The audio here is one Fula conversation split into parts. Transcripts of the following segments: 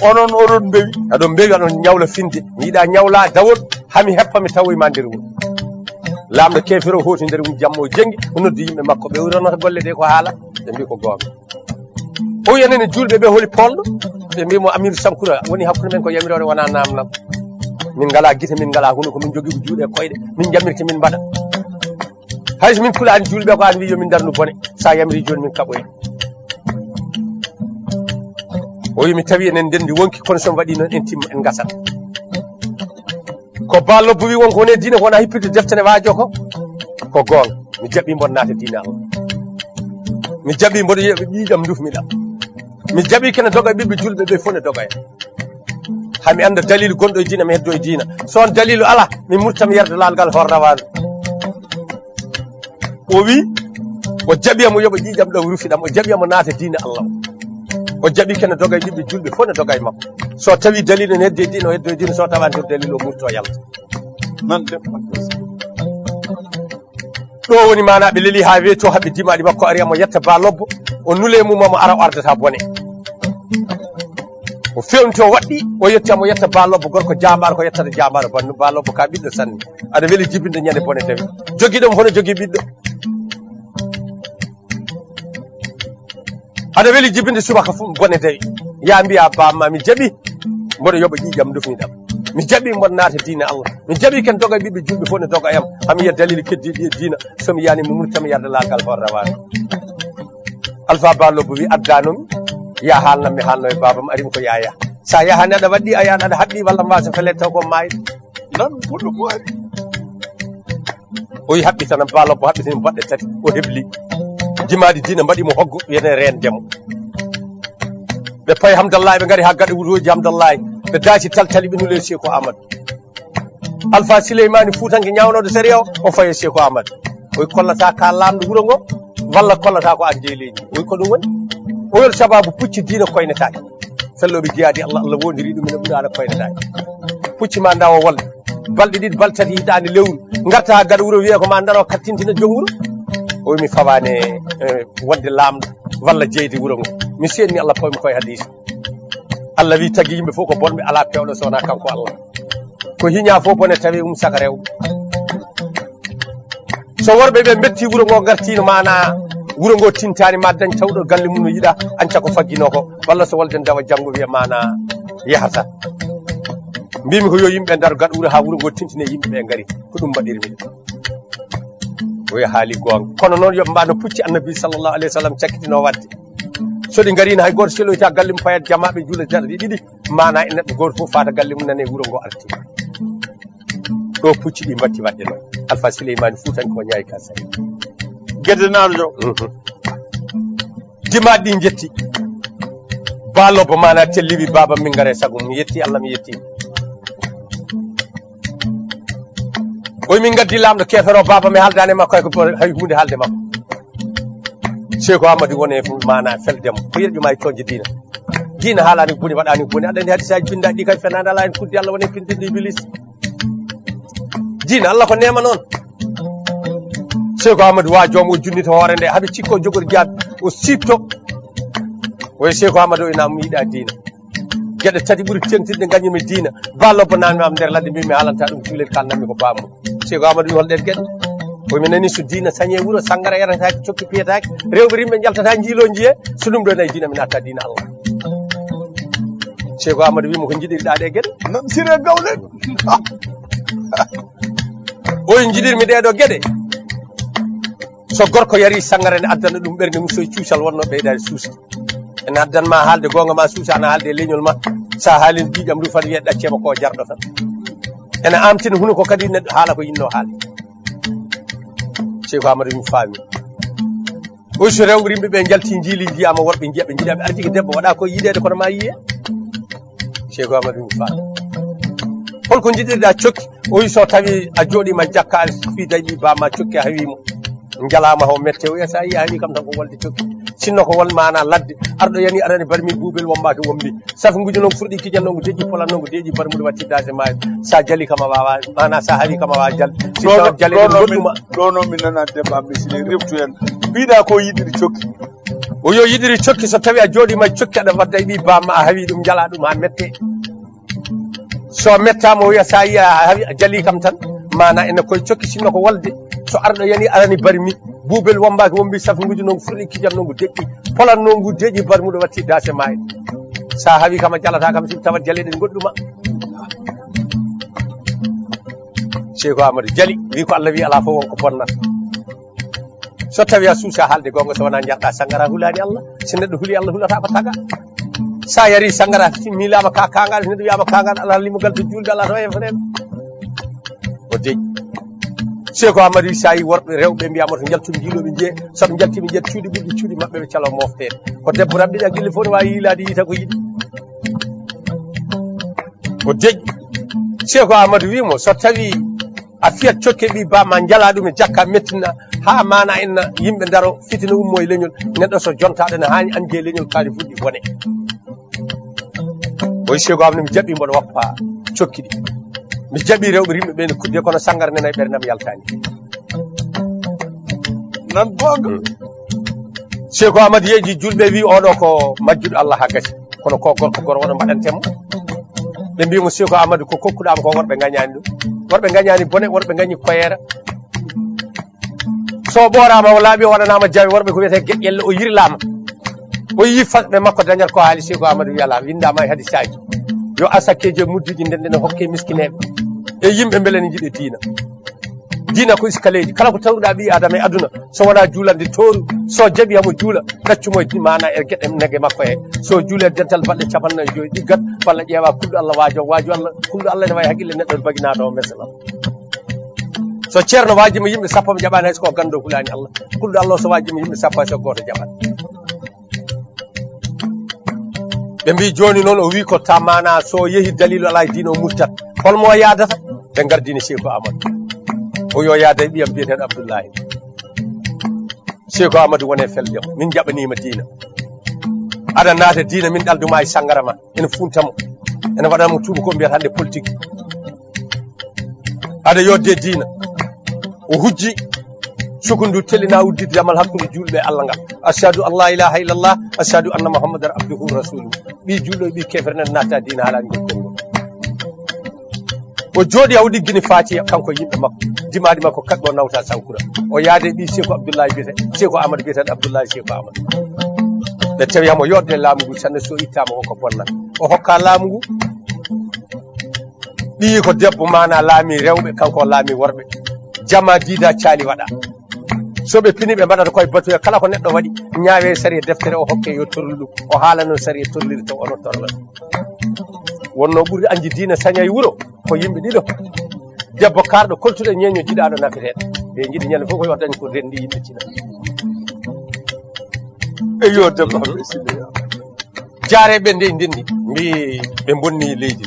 onon oɗon mbewi aɗon mbewi aɗon ñawla finde mi yiɗa ñawla dawol hami heppa mi tawoyma nder wuro lamɗo kefiro hoti nder jammo jengi o noddi yimɓe makko ɓe wironata golle ɗe ko haala ɓe mbi ko gonga o yenene julɓe ɓe holi polɗo ɓe mbimo Amirou Sankoura woni hakkude men ko yamirore wona namnam min ngala guite min ngala huno ko min jogui ko juuɗe koyɗe min jamirte min mbaɗa hayso min kulani julɓe ko an wi yomin darnu bone sa yamiri joni min kaɓoye o wi mi tawi enen ndendi wonki kono somi waɗi noon en timma en gasat ko ballo wi wonko woni diine ko wona hippirde deftere waajo ko gonga mi jaɓi mboɗo naata diine Allah mi jaɓi mboɗo ƴiiƴam dufmiɗam mi jaɓi kene doga ɓiɓɓe julɓe ɓe fof ne doga en hami anda dalilu gonɗo e diina mi heddo e diina so on dalilu ala mi murtami yarde lalgal horrawaɗo o wi o jaɓiyamo yoɓa ƴiiƴam ɗam rufiɗam o jaɓiyamo naata diine Allah o jaɓi kene doga e ɓiɓɓe julɓe fof ne doga e makko so tawi dalilu ne hedde e diina o heddo e diina so tawantir dalilu o murto yalta nan ɗo woni mana ɓe leeli ha weeto haɓe dimaɗi makko ari amo yetta ba lobbo o nule mum amo ara o ardata bone o fewnito waɗɗi o yetti amo yetta ba lobbo gorko jambaɗo ko yettata jambaɗo bannu ba lobbo ka ɓiɗɗo sanne aɗa weeli jibinde ñande bone tawi joguiɗomo hono jogui ɓiɗɗo aɗa weeli jibinde subaka bone tawi ya mbiya bamma mi jaɓi mboɗo yoɓa ƴiƴam dufniɗam mi jaɓi mboɗo naata diine Allah mi jaɓi ken doga ɓiɓɓe julɓe fof ne doga yam hami yiya dalil keddiɗi e diina somi yani mi murtami yarde laagal hor rawaani Alpha Ba Lobbo wi addanomi ya haalnam mi haalno e babam arimi ko yaya sa yahani aɗa waɗɗi a yahan aɗa haɗɗi walla mbasa fele taw ko mayde nan goɗɗo mo ari o yi haɓɓitana Ba Lobbo haɓɓitani baɗɗe tati o hebli jimaɗi diina mbaɗimo hoggo wiyete rendemo ɓe payi Hamdallahi ɓe gari ha gaɗa wuroji Hamdallahi ɓe daci taltali ɓe nule Seko Amadou Alpha Souleymani Foutanke ñawnode sariya o faye Seko Amadou oy kollata ka lamɗo wuuro ngo walla kollata ko an jeyleji oy ko ɗum woni o wer sababu pucci diina koynetake felloɓe jeyadi Allah Allah wondiri ɗum ene ɓuuraɗa koynetake pucci ma dawa wolde balɗe ɗiɗi balɗe tati hitande lewru garta ha gaɗa wuuro wiye ko ma daro kattintina joom wuuro o mi fawani wonde lamɗo walla jeyde wuuro ngo mi senni Allah pawmi koye hadisi Allah wi tagui yimɓe fof ko bonɓe ala pewɗo sowona kanko Allah ko hiña fof bone tawi saka rewɓe so worɓe ɓe metti wuuro ngo gartino mana wuuro ngo tintani ma dañ tawɗo galle mum no yiiɗa anca ko faggino ko walla so wolden dawa janggo wiya mana yahata mbimi ko yo yimɓe dar gaɗa wuuro ha wuuro ngo tintine yimɓeɓe gari ko ɗum mbaɗirmi oya haali gonga kono noon yoɓe mbano pucci annabi sallllahu alayhi wa sallam cakkitino wadde so ɗi garino hay goto seloyta galle mum payat jamaɓe juula jarɗi ɗiɗi mana e neɗɗo goto fof fata galle mum nane wuuro ngo arti ɗo pucci ɗi mbatti wadde noon Alpha Souleymani Foutanke ko ñayi ka sari gueɗe naɗo dimaɗi ɗi jetti Ba Lobbo mana telliwi baba min gare sagum mi yetti Allah mi yetti oy min gaddi lamɗo kefero baba mi haaldani makko hay hunde haalde makko Seko Amadou woni mana feldemo ko yerƴuma e toñde diina haalani boni waɗani boni aɗa andi hadisaji bindaɗi ɗi kay fenade ala en kuddi Allah woni pintinɗo Iblis diina Allah ko nema noon Seko Amadou wa joom o junnita hoore nde haɓe cikko jogori jaabi o sipto oye Seko Amadou o inamo yiiɗa diina gueɗe tati ɓuuri tengtirɗe gañumi diina Ba Lobbo nanmi am nder ladde mbimi haalanta ɗum cuulel kalnanmi ko bammu Seko Amadou wi holɗen gueɗe omi nani so diina sañe wuuro sangara yarataki cokki piyataki rewɓe rimɓe jaltata jiilo jiye so ɗum ɗo nayi diina mi natta diina Allah Seko Amadou wimo ko jiɗirɗa ɗe gueɗe nan sire gawle oyi jiɗirmi ɗeɗo gueɗe so gorko yari sangara ne addana ɗum ɓernde mum soye cuusal wonno ɓeydade suusa ene addanma haalde gonga ma suusa ana haalde leñol ma sa haalin ƴiƴam ɗum fat wiye ɗaccema ko jarɗo tan ene amtina huno ko kadi neɗɗo haala ko yinno haala Seko Amadou mi faami oy so rewɓe rimɓe ɓe jalti jiili jiyama worɓe jiya ɓe jiiɗa ɓe arti ko debbo waɗa ko yiɗede kono ma yiye Seko Amadou mi faami holko jiɗirɗa cokki oyi so tawi a jooɗima jakka a fi dañi bama cokki a hawimo jalama ho mette o sa yi a hawi kam tan ko wolde cokki sinno ko wol mana ladde arɗo yani arani barmi buubel wombake wombi safunguji noon furɗi kiñal noon ko deƴƴi polan noon ko deƴƴi barmude wattidade ma sa jali kam a wawa mana sa hawi kam a wawa jal si jale goɗɗuma ɗo noon mi nana debbo am mi sini reftu hen mbiɗa ko yiɗiri cokki o yo yiɗiri cokki so tawi a jooɗima cokki aɗa wadda e ɓi bamma a hawi ɗum jala ɗum ha mette so mettama o wiya sa yi a jali kam tan mana ene koye cokki sinno ko wolde so arɗo yani arani barmi buubel wombaki wombi safunguji noon furɗi kijam noon ngu deƴƴi polan noon ngu deƴƴi barmuɗo watti dase ma en sa hawi kam a jalata kam simi tawat jaleɗen goɗɗuma Cheikh Amadou Jali wi ko Allah wi ala fof wonko bonnata so tawi a suusa haalde gonga so wona jarɗa sangara hulani Allah so neɗɗo huuli Allah hulata ko taga sa yari sangara milama ka kangal neɗɗo wiyama kangal ala limugal to julde ala to efrem o deƴƴi Cheikh Amadou wi sa yi worɓe rewɓe mbiyama to jaltumi jiiloɓe jee soɓe jaltimi jet cuuɗi ɓiɗɗi cuuɗi mabɓe ɓe calo moftede ko debbo rabɓiɗa guille fof ne wawi yiilade yiita ko yiɗi o deƴƴi Cheikh Amadou wimo so tawi a fiyat cokke ɓi bama jala ɗum e jakka mettina ha mana enna yimɓe daro fitina ummo e leñol neɗɗo so jontaɗo ne hani andi e leñol kaali fuɗɗi bone oy Cheikh Amadou mi jaɓɓi mboɗo woppa cokki ɗi mi jaɓi rewɓe rimɓe ɓe ne kudde kono sangara nena e ɓerdam yaltani nan gonga Cheikh Amadou yeeji julɓe wi oɗo ko majjuɗo Allah ha gasi kono ko gorko goro wono mbaɗantemo ɓe mbimo Cheikh Amadou ko kokkuɗama ko worɓe gañani ɗum worɓe gañani bone worɓe gañi koyera so ɓorama o laaɓi o waɗanama jawi worɓe ko wiyete geƴƴelle o yirlama o yi fasɓe makko dañat ko haali Cheikh Amadou wiyala windama e hadisaji yo asakkeji muddiji nden hokke miskineɓe e yimɓe beele ne jiiɗe diina ko iskaleji kala ko tawɗa ɓi adama e aduna so wona juulande toru so jaaɓi hamo juula ɗaccumo mana e gueɗe nagge makko he so juule dental balɗe 45 ɗiggat walla ƴeewa kulɗo Allah waajo Allah kulɗo Allah ne wawi haqqille neɗɗo ne baginaɗo o mesela so ceerno wajima yimɓe sappo ɓe jaɓani hayso ko gando hulani Allah kulɗo Allah so wajima yimɓe sappo hayso goto jaɓat ɓe mbi joni noon o wi ko tamana so yeehi dalilu ala e diina o murtat holmo yadata ɓe gardini Cheikh Amadou o yo yaada e ɓiyam biyeteɗo Abdoullahi Cheikh Amadou wone feldemo min jaɓanima diina aɗa naata diina min ɗalduma e sangara ma ene funtamo ene waɗanamo tuuba ko mbiyata hande politique aɗa yodde diina o hujji sukundu telina uddide damal hakkude julɓe e Allah ngal ashhadu an la ilaha illallah ashhadu anna muhammadan abduhu rasuluhu ɓi julɗo e ɓi kefere nana natta diina haalani ngol konngol o jooɗi haw ɗiggini Fatiha kanko yimɓe makko dimaɗi makko kaɓɓe o nawta sankura o yaade ɓi Cheikh Abdoullahi biyete Cheikh Amadou biyeteɗo Abdoullahi Cheikh Amadou ɓe tawi hamo yodde laamu ngu sanne so ittama wonko bonnata o hokka laamu ngu ɓi ko debbo mana laami rewɓe kanko laami worɓe jama diida caali waɗa so ɓe pini ɓe mbaɗata koye batuya kala ko neɗɗo waɗi ñaawe sari e deftere o hokke yo torlu ɗum o haala noon sari e torliri taw ono torla wonno ɓuri anji diina saña e wuuro ko yimɓe ɗiɗo debbo karɗo koltuɗo ñeño jiɗaɗo nafeteɗo ɓe jiiɗi ñande fof koye dañi ko rendi yimɓe cina eyo debbo hamɓe sineya jaareɓe nde ndendi mbi ɓe bonni leydi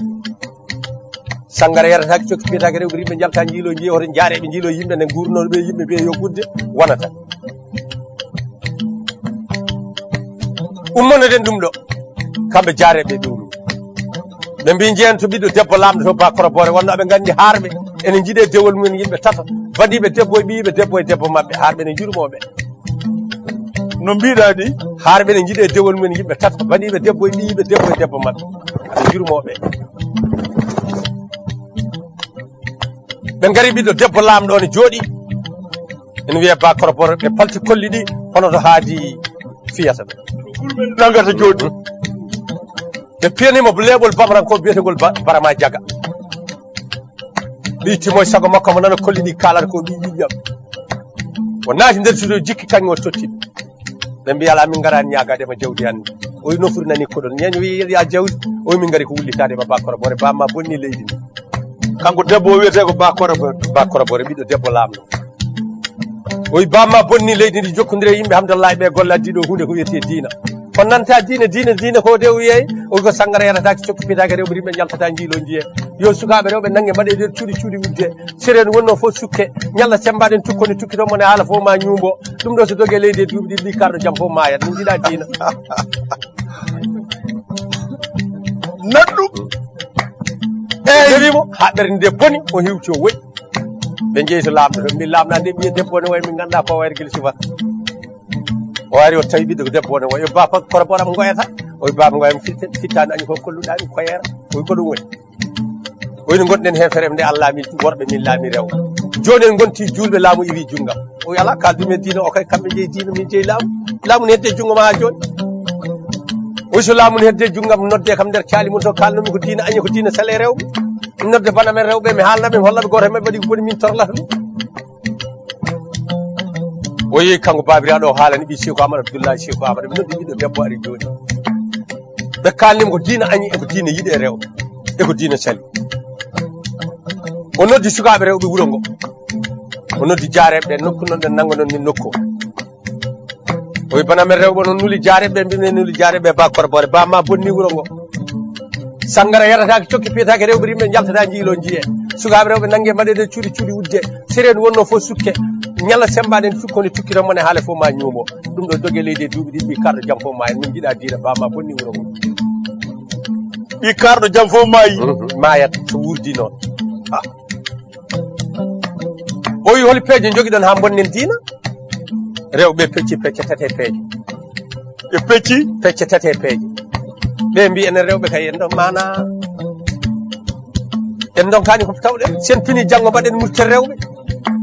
sangara yarataki cokki fiyetake rewɓe rimɓe jalta jiilo jiiya hoto jaareɓe jiilo yimɓe nde gurnoɗo ɓe yimɓe ɓe yo ɓudde wonata ummonoɗen ɗum ɗo kamɓe jaareɓe ɗum ɓe mbi jeen to ɓiɗɗo debbo lamɗo to bakoro bore wonno aɓe gandi harɓe ene jiiɗe dewol mumen yimɓe tata badiɓe debbo e ɓiyiɓe debbo e debbo mabɓe harɓe ne jurmoɓe no mbiɗa ni harɓe ne jiiɗe dewol mumen yimɓe tata badiɓe debbo e ɓiyiɓe debbo e debbo mabɓe aɓe jurmoɓe ɓe gari ɓiɗɗo debbo lamɗo ne jooɗi ene wiye bakoro bore ɓe palti kolli ɗi hono to haadi fiyata ɓe nagata jooɗi ɓe piyanimo leeɓol bamaranko biyetegol barama jaga ɓi timoye sago makko mo nana kolli ɗi kalata ko ɓi ƴiƴam o naati nder suudo jikki kañum o tottiɓe ɓe mbi ala min garani ñagadema jawdi hande oyi nofuri nani koɗon ñeño wi ya jawdi oyi min gari ko wullitadema bakoro bore bamma bonni leydi ndi kanko debbo o wiyete ko bakoro bore ɓiɗɗo debbo lamɗo oyi bamma bonni leydi ndi jokkodire yimɓe hamdallahi ɓe golle addiɗo hunde ko wiyete diina kono nanta diina ko de o wiyey o ko sangara yarataki cokki pitake rewɓe rimɓe jaltata jiilo jiye yo sukaɓe rewɓe nangue mbaɗe nder cuuɗi udde séréne wonno fof sukke ñalla sembaɗen tukkoni tukkitomo ne haala fof ma ñuumbo ɗum ɗo so dogue leydi e duuɓi ɗiɗi karɗo jaam fof mayat min jiiɗa diina nanɗum eyi wimo haɓɓere nde boni o hiwti o woɗi ɓe jeeyi to lamɗo to mbi lamɗa nde ɓiye debbo ne wayi min ganduɗa ko wayre guila sifata o ari o tawi ɓiɗɗo ko debbo ne wayo ba kora boram ngoyata o wi baba ngoyam fittani añi ko kolluɗami koyera o wi ko ɗum woni o wi no gonɗen hen feere nde Allah min worɓe min laami rew joni en gonti julɓe laamu iwi junggam o wi ala kaldumen diina o kay kamɓe jeeyi diina min jeeyi laamu ne hedde jungo ma ha joni o wi so laamu ne hedde junggam nodde kam nder caali mum to kalnomi ko diina añi ko diina sale rewɓe nodde bana men rewɓe mi haalnaɓe mi hollaɓe goto heɓe waɗi ko boni min torlata ɗum o yehi kanko babiraɗo o haalani ɓi Cheikh Amadou Abdoulaye Cheikh Amadou ɓe noddi ɓiɗɗo debbo ari joni ɓe kalnima ko diina añi eko diina yiɗe rewɓe eko diina sali o noddi sukaɓe rewɓe wuuro ngo o noddi jaareɓe nokku noon ɗen nanggo noon min nokku o wi bana men rewɓe noon nuli jaareɓe mbimi nuli jaareɓe ba korbore ba ma bonni wuuro ngo sangara yaratake cokki piyatake rewɓe rimɓe jaltata jiilo jiiye sukaɓe rewɓe nangge mbaɗede cuuɗi wudde séréni wonno fof sukke ñalla sembaɗe en sukkoni tukkitan mone haale fof ma ñuumo ɗum ɗo dogue leydi e duuɓi ɗiɗi ɓi karɗo jaam fof ma en min jiiɗa diina bama bonni wuuro ngo ɓi karɗo jaam fof maayi mayat so wurdi noon o wi holi peeje joguiɗon ha bonnen diina rewɓe pecci pecce tete peeje e pecci pecce tete peeje ɓe mbi enen rewɓe kay en ɗon mana en donkani ko tawɗen sen fini janggo mbaɗen murtere rewɓe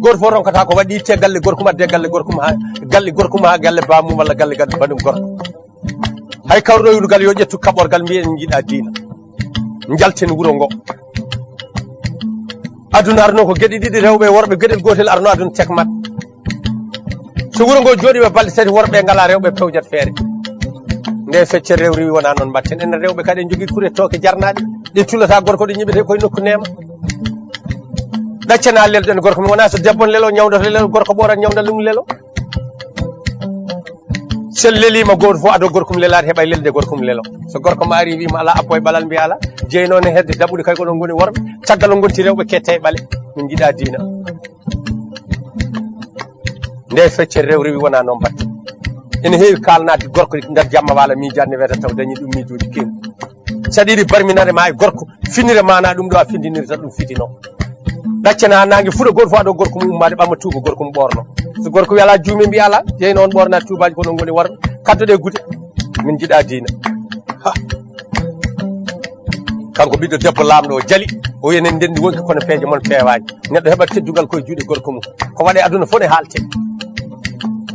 goto fof ronkata ko waɗi itte galle gorkum adde galle gorkum ha galle bamum walla galle baɗum gorko hay kawruɗoyugal yo ƴettu kaɓorgal mbiyen jiiɗa diina jalten wuuro ngo aduna arno ko gueɗe ɗiɗi rewɓe worɓe gueɗel gotel arno aduna tekmat so wuuro ngo jooɗi ɓe balɗe tati worɓe ngala rewɓe pewjat feere nde feccere rewri wi wona noon mbatten enen rewɓe kadi en jogui kure toke jarnaɗe ɗe tullata gorko ɗe ñiɓete koye nokku nema ɗaccana lelɗo en gorko mi wona so debbo lelo ñawdata lelo gorko ɓoorat ñawda lum lelo sen lelima goto fof ado gorkum lelade heɓay lelde gorkum lelo so gorko ma ari wima ala appo e ɓalal mbiya ala jeynoon e hedde daɓude kay ko ɗon goni worɓe caggal o gonti rewɓe kette e ɓaale min jiiɗa diina nde feccere rewri wi wona noon mbatte ene heewi kalnade gorko nder jamma wala miijanne wiyata taw dañi ɗum miijoji kewi saɗa yiɗi barminade ma e gorko finire mana ɗum ɗo a findinirta ɗum fitino ɗaccana nangue fuɗa goto fof aɗo gorko mum ummade ɓamma tuuba gorko mum ɓorno so gorko wi ala juume mbiya ala jeyno on ɓornade tuubaji ko ɗon goni worɓe kaddoɗe gude min jiiɗa diina kanko ɓiɗɗo debbo lamɗo o jaali o enen ndendi wonki kono peeje moon peewaji neɗɗo heɓat teddugal koye juuɗe gorko mum ko waɗe aduna fof ne haalte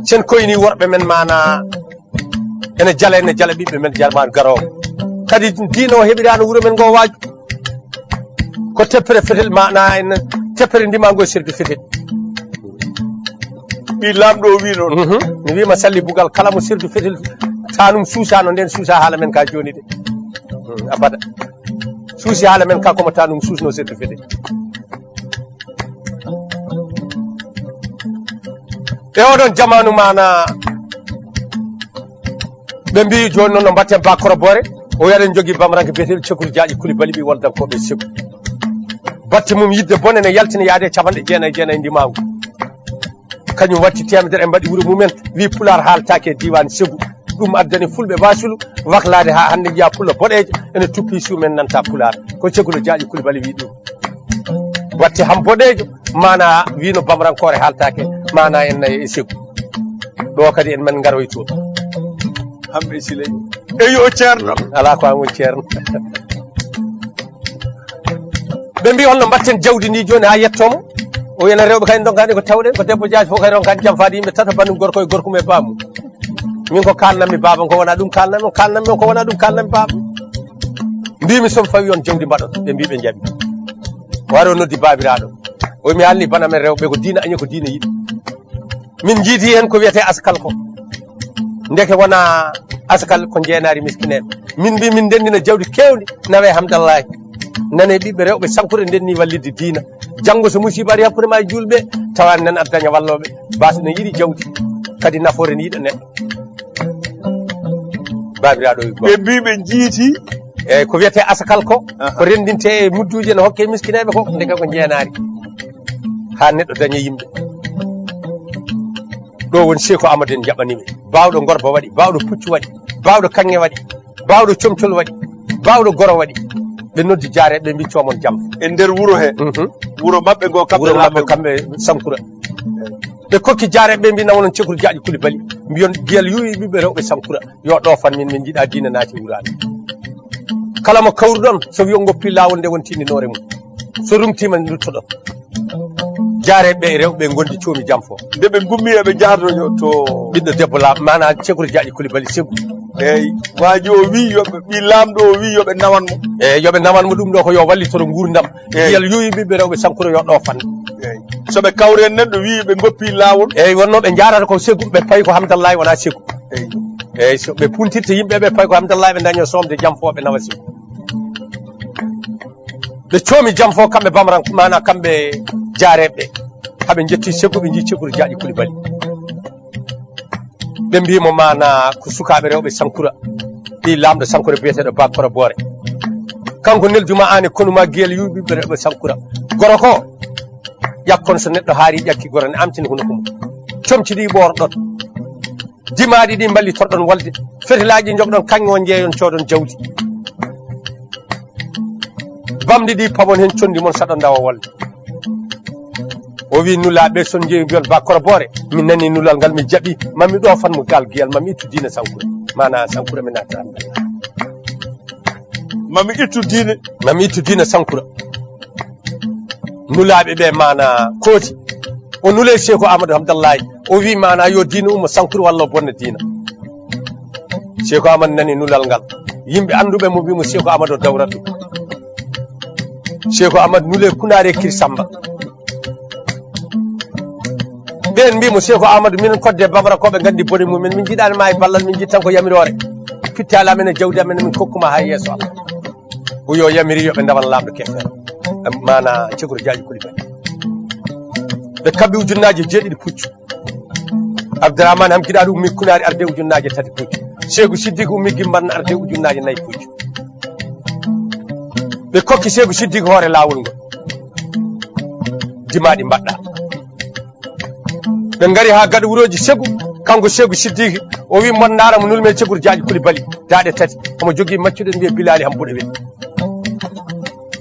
sen koyni worɓe men mana ene jala ɓiɓɓe men jalma garowo kadi diina o heɓirano wuuro men ngo waaju ko teppere fetel mana en teppere ndimago e sirde fetel ɓi lamɗo o wi noon mi wima salli bugal kala mo sirdu fetel tanum suusano nden suusa haala men ka joni de abada suusi haala men ka komo tanum suusno sirdu fetel e oɗon jamanu mana ɓe mbi joni noon no mbatten ba korobore o yaɗen jogui bamranke biyeteɗo Cekkuru Jaaƴi Coulibaly ɓi woldankoɓe Ségu batte mum yidde bone ne yaltina yaade capanɗe jeenayyi ndimagu kañum watti temedere e mbaɗi wuuro mumen wi pular haaltake e diwan Ségu ɗum addani fulɓe basulu waklade ha hande jiiya pulla boɗejo ene tuppi suumen nanta pular ko Cekkuru Jaaƴi Coulibaly wi ɗum watti ham boɗejo mana wino bamrankore haaltake mana en nayi e Ségu ɗo kadi en men garoy toon hamɓe siley eyo ceerno ala ko an woni ceerno ɓe mbi holno mbatten jawdi ndi joni ha yettomo o wiyana rewɓe kay donkani ko tawɗen ko debbo jaaji fof kay ronkani jam faade yimɓe tata bandum gorko e gorkum e bamum min ko kalnanmi babam ko wona ɗum kalnanmi on kalnanmi on ko wona ɗum kalnanmi babam mbimi somi fawi on jawdi mbaɗon ɓe mbi ɓe jaaɓi o wari o noddi babiraɗo o mi haalni bana men rewɓe ko diina añi ko diina yiɗi min jiiti hen ko wiyete askal ko ndeke wona askal ko jeenari miskineɓe min mbi min ndendina jawdi kewdi nawe hamdallahi nane ɓiɓɓe rewɓe sankure ndenni wallidde diina janggo so musiba ari hakkude ma e julɓe tawani nan aɗa daña walloɓe baso ne yiiɗi jawdi kadi nafoore ne yiiɗa neɗɗo babiraɗo ɓe mbi ɓe jiiti eyyi ko wiyete asakal ko ko rendinte e mudduji ne hokke miskineɓe ko ndeke ko jeenari ha neɗɗo daña yimɓe ɗo woni Cheikh Amadou en jaɓanimi bawɗo Gorba waɗi bawɗo Puccu waɗi bawɗo Kanŋe waɗi bawɗo Comcol waɗi bawɗo Goro waɗi ɓe noddi jaareɓe ɓe mbi comon jam e nder wuuro he wuro mabɓe ngo kamɓe sankura ɓe kokki jaareɓe mbi nawonon cekuru jaaƴi Coulibaly mbiyon giyal yuwi ɓiɓɓe rewɓe Sankura yo ɗofan min jiiɗa diina naati wurade kala mo kawruɗon so wiyo goppi lawol nde won tindinore mum so rumtima duttoɗon jaareɓe e rewɓe gondi coomi jam fo nde ɓe gummi eɓe jardoyo to ɓiɗɗo debbo mana cekuru jaaƴi Coulibaly segu eyyi waji o wi yoɓe ɓi lamɗo o wi yoɓe nawanmo eyyi yoɓe nawanmo ɗum ɗo ko yo wallitoro gurdam giyal yuwi ɓiɓɓe rewɓe Sankura yo ɗofan eyyi soɓe kawren neɗɗo wi ɓe goppi lawol eyyi wonno ɓe jarata ko segu ɓe payi ko Hamdallahi wona segu eyyi so ɓe puntirta yimɓe ɓe payi ko Hamdallahi ɓe daño somde jam fo ɓe nawa segu ɓe coomi jam fo kamɓe bamran mana kamɓe jaareɓe haɓe jetti segu ɓe jii cekuru jaaƴi Coulibaly ɓe mbimo mana ko sukaɓe rewɓe Sankura ɗi lamɗo Sankura biyeteɗo Bakora Boore kanko nelduma an e konuma giyal yuɓi ɓiɓɓe rewɓe Sankura goro ko ƴakkon so neɗɗo haari ƴakki goro ne amtina huno mum comci ɗi ɓorɗon dimaɗi ɗi ballitorɗon walde fetelaji jogɗon kaño jeeyon coodon jawdi bamɗi ɗi pamon hen condi mon saɗa dawa walde o wi nulaɓe son jeeyi mbiyon Bakora Boore min nani nulal ngal mi jaaɓi mami ɗofanmo gal giyal mami ittu diina Sankura mana Sankura mi natta mami ittu diina Sankura nulaɓe ɓe mana kooti o nule Cheikh Amadou Hamdallahi o wi mana yo diina ummo Sankura walla bonna diina Cheikh Amadou nani nulal ngal yimɓe anduɓe mo wimo Cheikh Amadou dawratu Cheikh Amadou nule kunare kir Samba ɓen mbimo Cheikh Amadou minen kodde Bamara koɓe gandi bone mumen min jiiɗani ma e ballal min jiiɗi tan ko yamirore fitte ala men e jawdi amen min kokkuma ha yeeso Allah o yo yamiri yoɓe ndawan lamɗo kefere mana cekuru jaaƴi Coulibaly ɓe kabbi ujunnaje jeeɗiɗi puccu Abdourahmane ham giɗaɗo ummi kunari arde ujunnaje tati puccu Cheikh Siddique ummi gimbanno arde ujunnaje nayyi puccu ɓe kokki Cheikh Siddique hoore lawol ngol dimaɗi mbaɗɗa ɓe ngari ha gaɗa wuroji Ségu kanko Cheikh Siddique o wi mon daramo nulme cekuru jaaƴi Coulibaly daaɗe tati omo jogui maccuɗen mbiye Bilali ham ɓuuɗe weɗi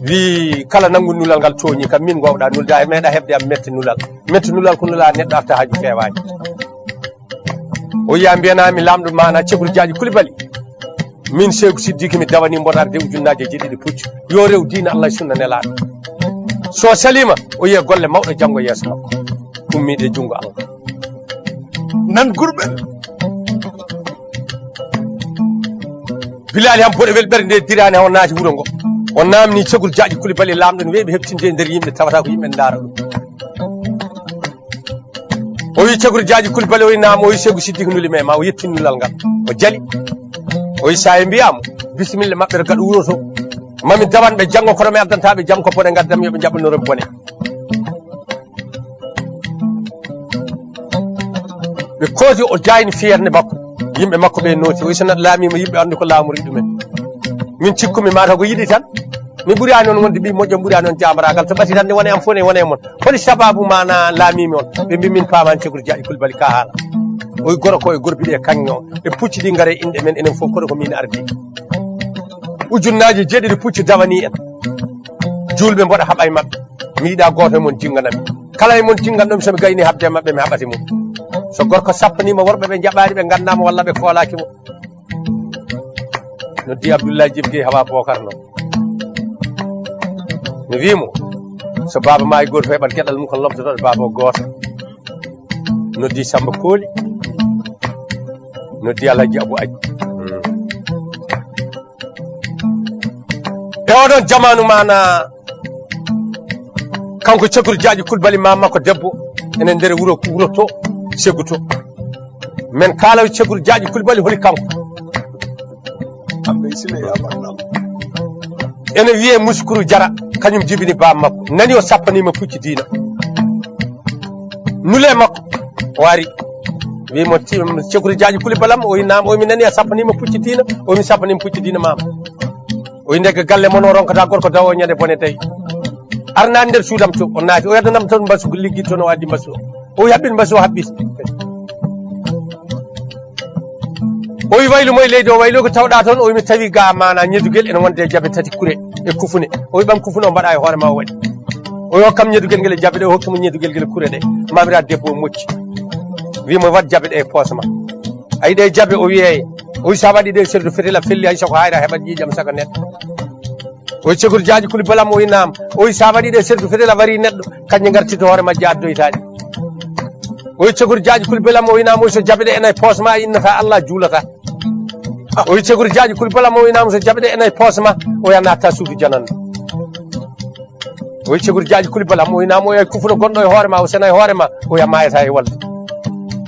wi kala nangu nulal ngal tooñi kam min gowɗa nulda e meeɗa hebde am mette nulal ko nula neɗɗo arta haaju fewani o yiya mbiyanami lamɗo mana cekuru jaaƴi Coulibaly min Cheikh Siddique mi dawani mboɗo arde ujunnaje jeeɗiɗi puccu yo rew diina Allah sunna nelaɗo so salima o yiya golle mawɗo janggo yeeso makko ummiɗe jungo Allah nan gurɓe Bilali ham boɗe wel ɓerde nde dirani o naati wuuro ngo o namni cekuru jaaƴi Coulibaly lamɗo ne weeɓi heɓtinde nder yimɓe tawata ko yimɓe daara ɗum o wi cekuru jaaƴi Coulibaly o wi naam o wi Cheikh Siddique nulime ma o yettini nulal ngal o jaali o wi sa e mbiyama bisimilla maɓɓere gaɗa wuuro to mami dawanɓe janggo kono mi addantaɓe jaam ko bone gaddam yoɓe jaɓɓanoro bone ɓe kooti o dayni fiyerne makko yimɓe makko ɓe nooti o wi so neɗɗo laamima yimɓe andu ko laamori ɗumen min cikkumi mata ko yiɗi tan mi ɓuurani on wonde ɓi moƴƴo ɓuurani on jamaragal to ɓati tan nde wone am fof ne wone mon holi sababu mana laamimi on ɓe mbi min pamani cekuru jaaƴi Coulibaly ka haala o wi goro ko e gorbiɗe kaño ɓe pucciɗi gaare inɗe men enen fof koɗo ko min ardi ujunnaji jeeɗiɗi pucci dawani en julɓe mboɗa haɓa e maɓɓe mi yiiɗa goto e mon jinganami kala e mon jinganɗomi somi gayni habde e maɓɓe mi haɓati mum so gorko sappanima worɓe ɓe jaɓani ɓe gandama walla ɓe koolaki mo noddi Abdoulaye Djiby Gueye Hawa Bocar no mi wimo so baba ma e goto heɓat gueɗal mum ko lomtotoɗo baba o goto noddi Samba Kooli noddi Alhaji Abou Adji e oɗon jamanu mana kanko cekuru jaaƴi Coulibaly mamma ko debbo enen nder wuuro to Ségu to men kaalawi cekuru jaaƴi Coulibaly holi kanko ene wiye Muskuru Jara kañum jibini bam makko nani o sappanima pucci diina nule makko o wari wimo cekuru jaaƴi Coulibaly am o wi nam o wi mi nani a sappanima pucci diina o wi mi sappanima pucci diina mama o wi ndegga galle moon o ronkata gorko dawo ñande bone tawi arnani nder suudam to o naati o yaddanam toon mbasu ko liggi toon o addi mbasu o wi haɓɓin mbasu o haɓɓit o wi waylu moye leydi o waylo ko tawɗa toon o wi mi tawi ga mana ñedugel ene wonde jaɓe tati kure e kufune o wi ɓam kufune o mbaɗa e hoore ma o waɗi o o hokkam ñedugel ngel jabe de o hokkamo ñedugel ngel kure de mamira debbo mocci wimo wat jabe de e poosma ayi de jabe o wiye o sa waɗi de serdu fetela felli hay sako hayra heɓat jijam saga neɗɗo o cegur jaaji kuli balam o winam o sa waɗi de serdu fetela wari neɗɗo kañƴe gartito hoore majji addoytaɗi o cegur jaaji kuli balam o winam o so jabe de enayi poosma innata Allah juulata o cegur jaaji kuli balam o winam so jabe de enayi poosma o ya natta suudu janande o cegur jaaji kuli balam o winam o ya kufuno gonɗo e hoore ma o sena e hoore ma o ya mayata e walde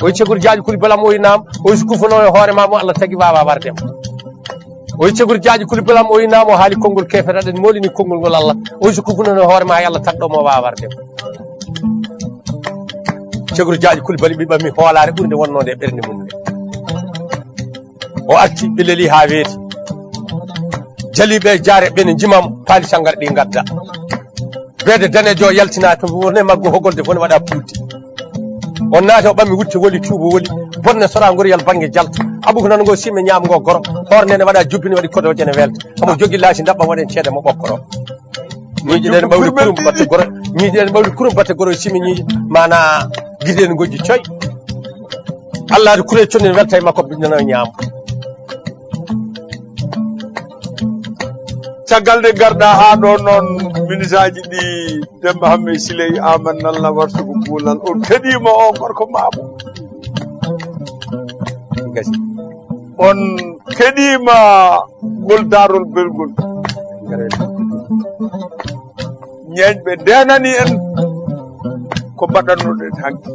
o cegur jaaji kuli balam o winam o kufuno e hoore ma mo Allah tagi wawa wardema o cegur jaaji kuli balam o winam o haali konngol kefere aɗen molini konngol ngol Allah o kufuno e hoore ma Allah tagɗo mo wawa wardema cegur jaaji kuli bali ɓiɓami hoolare ɓurde wonnode e ɓernde mum nde o arti ɓe leeli ha weeti jaliɓe jaare ɓene jimamo paali sangar ɗi gadda beede danejo yaltina to wone maggo hogolde fone waɗa puutti on naata o ɓammi wutte woli cuubo woli bonne sora goriyal banggue jalta abuko nan ngo simme ñamgo goro hornene waɗa jubbini waɗi kodoje ne welta hamo jogui laasi dabɓa waɗen ceede mo ɓokkoro ñiiƴi ɗen mbawdi kurum batte goro ñiiƴi ɗen mbawdi kurum batte goro simi ñiiƴi mana guiɗen gojji coy Allah ade kure conne welta e makko nana ñaamo caggal nde garɗa ha ɗo noon ministre aji ɗi Demba Hammey Siley Amadou Nalla wartugo Boulal on keɗima o gorko maabo gasi on keɗima ngol darol belgol ñeeñɓe ndenani en ko mbaɗannoɗen hanki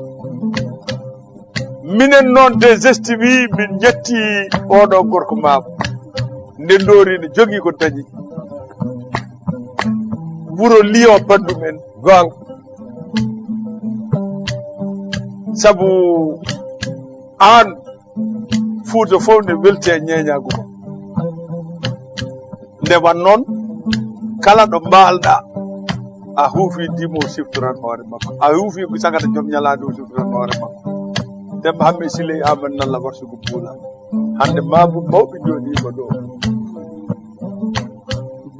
minen noon des estivi min jetti oɗo gorko maabo nde ndorino jogui ko dañi wuro liyo bandum en gonga sabu an Fouta fof ne welti e ñeñago ko nde wan noon kala ɗo mbalɗa a huufi dimo siftoran hoore makko a huufi ko sagata joom ñalade o siftoran hoore makko Demba Hammey Siley Amadou Nalla warsugo Boulal hande maabo mawɓe jooɗima ɗo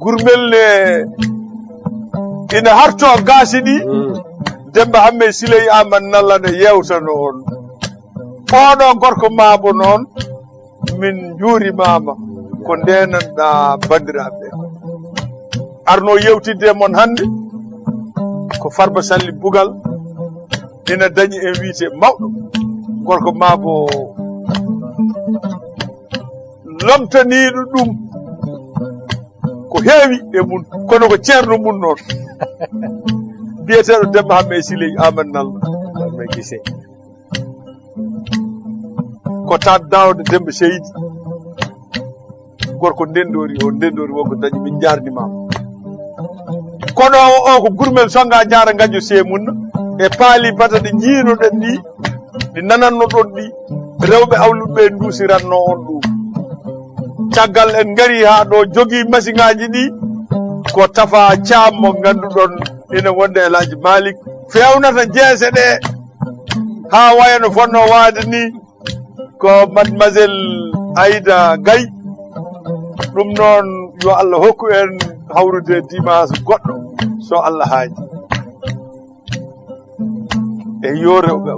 gurmel ne ina harto gaasi ɗi Demba Hammey Siley Amadou Nalla ne yewtano on oɗo gorko maabo noon min juurimama ko ndenanɗa bandiraɓe arno yewtidde mon hande ko Farba Salli Bougal ina dañi invité mawɗo gorko maabo lomtaniɗo ɗum ko heewi e mun kono ko ceerno mun noon biyeteɗo Demba Hammey Siley Amadou Nalla mi gise ko tan dawde Demba Seydi gorko ndendori o ndendori wonko dañi min jarnimama kono o ko gurmel songa jara gaƴo semunna e paali bata ɗe jiinoɗen ɗi ɗi nananno ɗon ɗi rewɓe awluɓe dusiranno on ɗum caggal en gari ha ɗo jogui machine ngaji ɗi ko Tafa Thiam mo ganduɗon ina wonde El Hadji Malick fewnata jeese ɗe ha wayano fonno waade ni ko mademoiselle Aïda Gaye ɗum noon yo Allah hokku en hawrude dimanche goɗɗo so Allah haaji e yo rewɓe